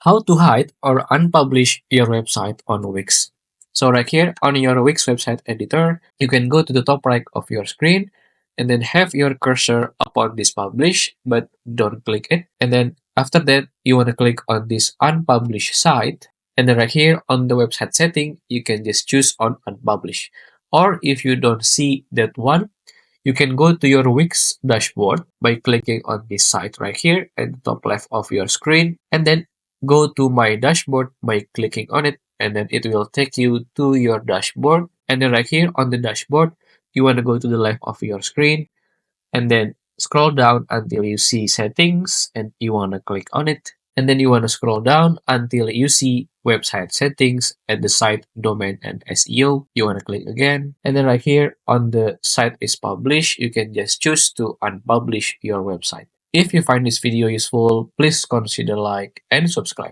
How to hide or unpublish your website on Wix. So right here on your Wix website editor, you can go to the top right of your screen and then have your cursor upon this publish, but don't click it. And then after that, you want to click on this unpublish site. And then right here on the website setting, you can just choose on unpublish. Or if you don't see that one, you can go to your Wix dashboard by clicking on this site right here at the top left of your screen, and then go to my dashboard by clicking on it, and then it will take you to your dashboard. And then right here on the dashboard, you want to go to the left of your screen and then scroll down until you see settings and you want to click on it, and then you want to scroll down until you see website settings and the site domain and SEO. You want to click again, and then right here on the site is published, you can just choose to unpublish your website. If you find this video useful, please consider like and subscribe.